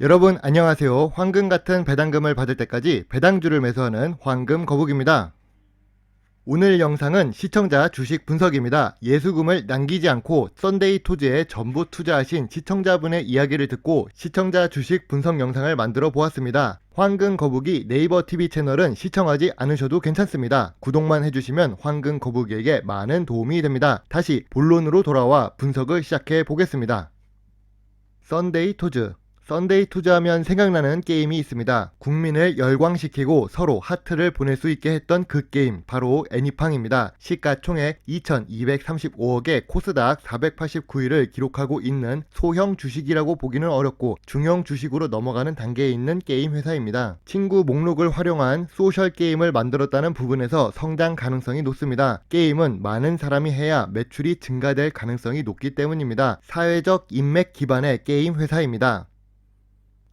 여러분 안녕하세요. 황금 같은 배당금을 받을 때까지 배당주를 매수하는 황금 거북입니다. 오늘 영상은 시청자 주식 분석입니다. 예수금을 남기지 않고 썬데이 토즈에 전부 투자하신 시청자분의 이야기를 듣고 시청자 주식 분석 영상을 만들어 보았습니다. 황금 거북이 네이버 TV 채널은 시청하지 않으셔도 괜찮습니다. 구독만 해주시면 황금 거북이에게 많은 도움이 됩니다. 다시 본론으로 돌아와 분석을 시작해 보겠습니다. 썬데이 토즈 썬데이 투자하면 생각나는 게임이 있습니다. 국민을 열광시키고 서로 하트를 보낼 수 있게 했던 그 게임 바로 애니팡입니다. 시가총액 2235억에 코스닥 489위를 기록하고 있는 소형 주식이라고 보기는 어렵고 중형 주식으로 넘어가는 단계에 있는 게임 회사입니다. 친구 목록을 활용한 소셜 게임을 만들었다는 부분에서 성장 가능성이 높습니다. 게임은 많은 사람이 해야 매출이 증가될 가능성이 높기 때문입니다. 사회적 인맥 기반의 게임 회사입니다.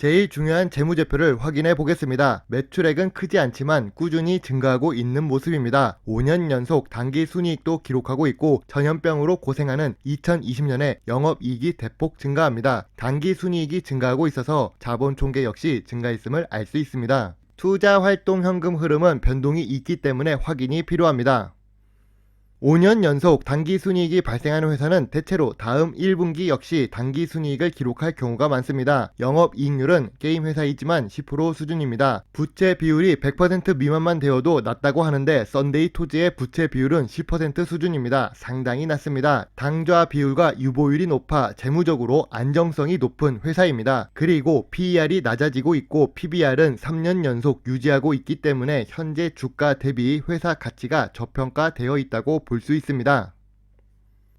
제일 중요한 재무제표를 확인해 보겠습니다. 매출액은 크지 않지만 꾸준히 증가하고 있는 모습입니다. 5년 연속 단기 순이익도 기록하고 있고 전염병으로 고생하는 2020년에 영업이익이 대폭 증가합니다. 단기 순이익이 증가하고 있어서 자본 총계 역시 증가했음을 알 수 있습니다. 투자 활동 현금 흐름은 변동이 있기 때문에 확인이 필요합니다. 5년 연속 단기 순이익이 발생하는 회사는 대체로 다음 1분기 역시 단기 순이익을 기록할 경우가 많습니다. 영업이익률은 게임 회사이지만 10% 수준입니다. 부채 비율이 100% 미만만 되어도 낮다고 하는데 썬데이 토즈의 부채 비율은 10% 수준입니다. 상당히 낮습니다. 당좌 비율과 유보율이 높아 재무적으로 안정성이 높은 회사입니다. 그리고 PER이 낮아지고 있고 PBR은 3년 연속 유지하고 있기 때문에 현재 주가 대비 회사 가치가 저평가되어 있다고 볼 수 있습니다.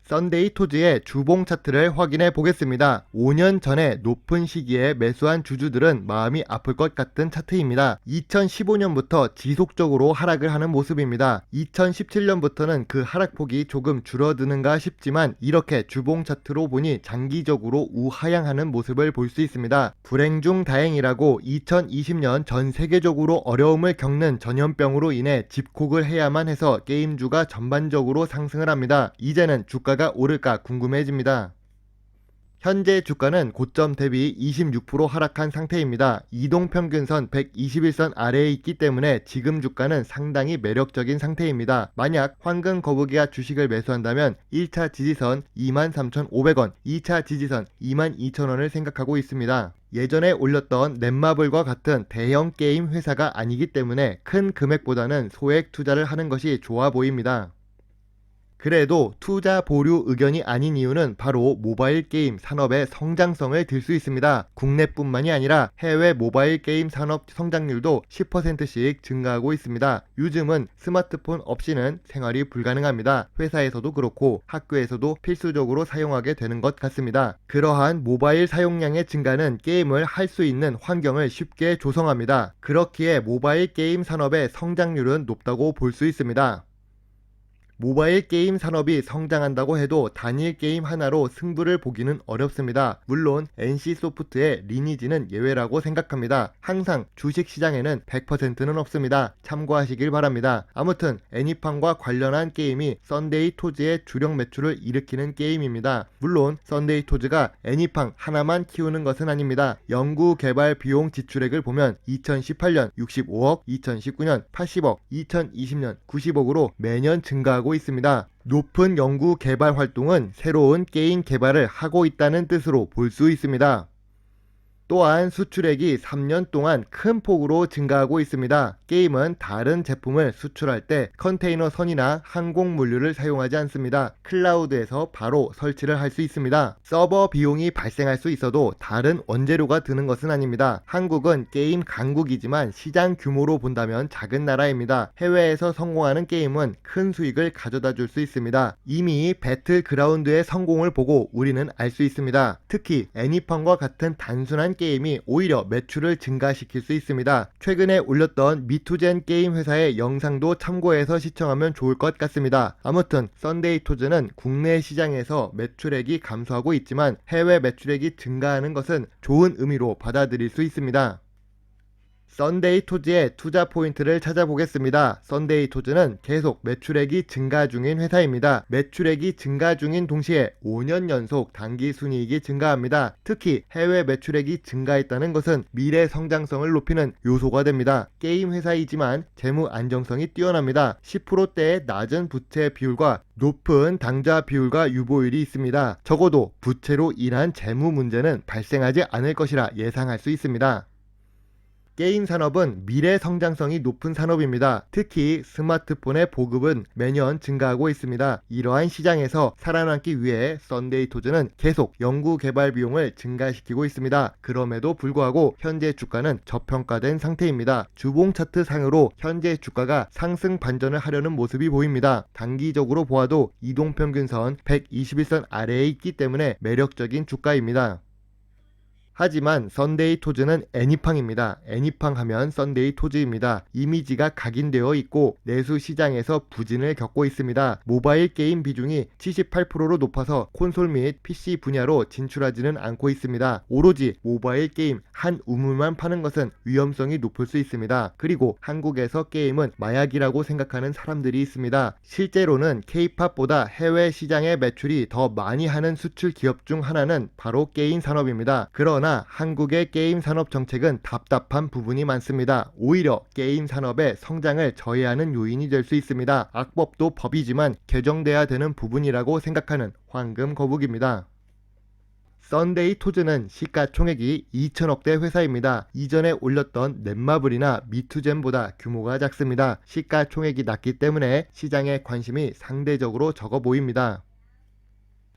썬데이 토즈의 주봉 차트를 확인해 보겠습니다. 5년 전에 높은 시기에 매수한 주주들은 마음이 아플 것 같은 차트입니다. 2015년부터 지속적으로 하락을 하는 모습입니다. 2017년부터는 그 하락폭이 조금 줄어드는가 싶지만 이렇게 주봉 차트로 보니 장기적으로 우하향하는 모습을 볼 수 있습니다. 불행 중 다행이라고 2020년 전 세계적으로 어려움을 겪는 전염병으로 인해 집콕을 해야만 해서 게임주가 전반적으로 상승을 합니다. 이제는 주가가 오를까 궁금해집니다. 현재 주가는 고점 대비 26% 하락한 상태입니다. 이동평균선 121선 아래에 있기 때문에 지금 주가는 상당히 매력적인 상태입니다. 만약 황금 거북이가 주식을 매수한다면 1차 지지선 23,500원, 2차 지지선 22,000원을 생각하고 있습니다. 예전에 올렸던 넷마블과 같은 대형 게임 회사가 아니기 때문에 큰 금액보다는 소액 투자를 하는 것이 좋아 보입니다. 그래도 투자 보류 의견이 아닌 이유는 바로 모바일 게임 산업의 성장성을 들 수 있습니다. 국내뿐만이 아니라 해외 모바일 게임 산업 성장률도 10%씩 증가하고 있습니다. 요즘은 스마트폰 없이는 생활이 불가능합니다. 회사에서도 그렇고 학교에서도 필수적으로 사용하게 되는 것 같습니다. 그러한 모바일 사용량의 증가는 게임을 할 수 있는 환경을 쉽게 조성합니다. 그렇기에 모바일 게임 산업의 성장률은 높다고 볼 수 있습니다. 모바일 게임 산업이 성장한다고 해도 단일 게임 하나로 승부를 보기는 어렵습니다. 물론 NC소프트의 리니지는 예외라고 생각합니다. 항상 주식시장에는 100%는 없습니다. 참고하시길 바랍니다. 아무튼 애니팡과 관련한 게임이 썬데이 토즈의 주력 매출을 일으키는 게임입니다. 물론 썬데이 토즈가 애니팡 하나만 키우는 것은 아닙니다. 연구 개발 비용 지출액을 보면 2018년 65억, 2019년 80억, 2020년 90억으로 매년 증가하고 있습니다. 높은 연구 개발 활동은 새로운 게임 개발을 하고 있다는 뜻으로 볼 수 있습니다. 또한 수출액이 3년 동안 큰 폭으로 증가하고 있습니다. 게임은 다른 제품을 수출할 때 컨테이너 선이나 항공 물류를 사용하지 않습니다. 클라우드에서 바로 설치를 할 수 있습니다. 서버 비용이 발생할 수 있어도 다른 원재료가 드는 것은 아닙니다. 한국은 게임 강국이지만 시장 규모로 본다면 작은 나라입니다. 해외에서 성공하는 게임은 큰 수익을 가져다 줄 수 있습니다. 이미 배틀그라운드의 성공을 보고 우리는 알 수 있습니다. 특히 애니팡과 같은 단순한 게임이 오히려 매출을 증가시킬 수 있습니다. 최근에 올렸던 미투젠 게임 회사의 영상도 참고해서 시청하면 좋을 것 같습니다. 아무튼 썬데이 토즈는 국내 시장에서 매출액이 감소하고 있지만 해외 매출액이 증가하는 것은 좋은 의미로 받아들일 수 있습니다. 썬데이토즈의 투자 포인트를 찾아보겠습니다. 썬데이토즈는 계속 매출액이 증가 중인 회사입니다. 매출액이 증가 중인 동시에 5년 연속 당기 순이익이 증가합니다. 특히 해외 매출액이 증가했다는 것은 미래 성장성을 높이는 요소가 됩니다. 게임 회사이지만 재무 안정성이 뛰어납니다. 10%대의 낮은 부채 비율과 높은 당좌 비율과 유보율이 있습니다. 적어도 부채로 인한 재무 문제는 발생하지 않을 것이라 예상할 수 있습니다. 게임 산업은 미래 성장성이 높은 산업입니다. 특히 스마트폰의 보급은 매년 증가하고 있습니다. 이러한 시장에서 살아남기 위해 썬데이토즈는 계속 연구 개발 비용을 증가시키고 있습니다. 그럼에도 불구하고 현재 주가는 저평가된 상태입니다. 주봉 차트 상으로 현재 주가가 상승 반전을 하려는 모습이 보입니다. 단기적으로 보아도 이동평균선 121선 아래에 있기 때문에 매력적인 주가입니다. 하지만 썬데이토즈는 애니팡입니다. 애니팡 하면 썬데이토즈입니다. 이미지가 각인되어 있고 내수 시장에서 부진을 겪고 있습니다. 모바일 게임 비중이 78%로 높아서 콘솔 및 PC 분야로 진출하지는 않고 있습니다. 오로지 모바일 게임 한 우물만 파는 것은 위험성이 높을 수 있습니다. 그리고 한국에서 게임은 마약이라고 생각하는 사람들이 있습니다. 실제로는 K-팝보다 해외 시장의 매출이 더 많이 하는 수출 기업 중 하나는 바로 게임 산업입니다. 그러나 한국의 게임 산업 정책은 답답한 부분이 많습니다. 오히려 게임 산업의 성장을 저해하는 요인이 될 수 있습니다. 악법도 법이지만 개정돼야 되는 부분이라고 생각하는 황금 거북입니다. 썬데이토즈는 시가총액이 2천억대 회사입니다. 이전에 올렸던 넷마블이나 미투젠보다 규모가 작습니다. 시가총액이 낮기 때문에 시장에 관심이 상대적으로 적어 보입니다.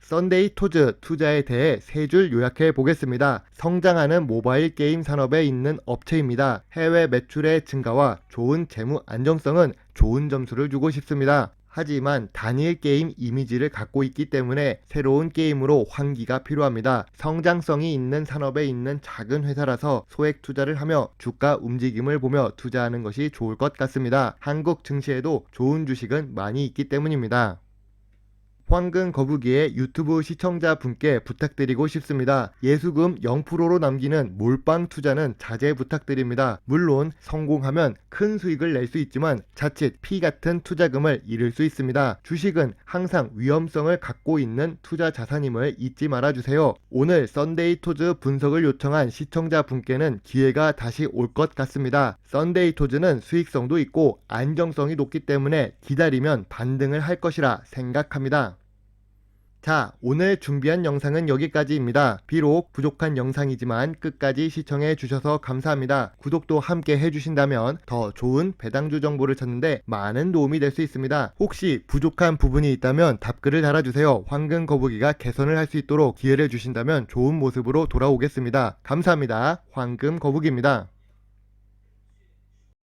썬데이토즈 투자에 대해 세 줄 요약해 보겠습니다. 성장하는 모바일 게임 산업에 있는 업체입니다. 해외 매출의 증가와 좋은 재무 안정성은 좋은 점수를 주고 싶습니다. 하지만 단일 게임 이미지를 갖고 있기 때문에 새로운 게임으로 환기가 필요합니다. 성장성이 있는 산업에 있는 작은 회사라서 소액 투자를 하며 주가 움직임을 보며 투자하는 것이 좋을 것 같습니다. 한국 증시에도 좋은 주식은 많이 있기 때문입니다. 황금 거북이의 유튜브 시청자분께 부탁드리고 싶습니다. 예수금 0%로 남기는 몰빵 투자는 자제 부탁드립니다. 물론 성공하면 큰 수익을 낼 수 있지만 자칫 피 같은 투자금을 잃을 수 있습니다. 주식은 항상 위험성을 갖고 있는 투자 자산임을 잊지 말아주세요. 오늘 썬데이토즈 분석을 요청한 시청자분께는 기회가 다시 올 것 같습니다. 썬데이토즈는 수익성도 있고 안정성이 높기 때문에 기다리면 반등을 할 것이라 생각합니다. 자, 오늘 준비한 영상은 여기까지입니다. 비록 부족한 영상이지만 끝까지 시청해 주셔서 감사합니다. 구독도 함께 해주신다면 더 좋은 배당주 정보를 찾는데 많은 도움이 될 수 있습니다. 혹시 부족한 부분이 있다면 답글을 달아주세요. 황금 거북이가 개선을 할 수 있도록 기회를 주신다면 좋은 모습으로 돌아오겠습니다. 감사합니다. 황금 거북이입니다.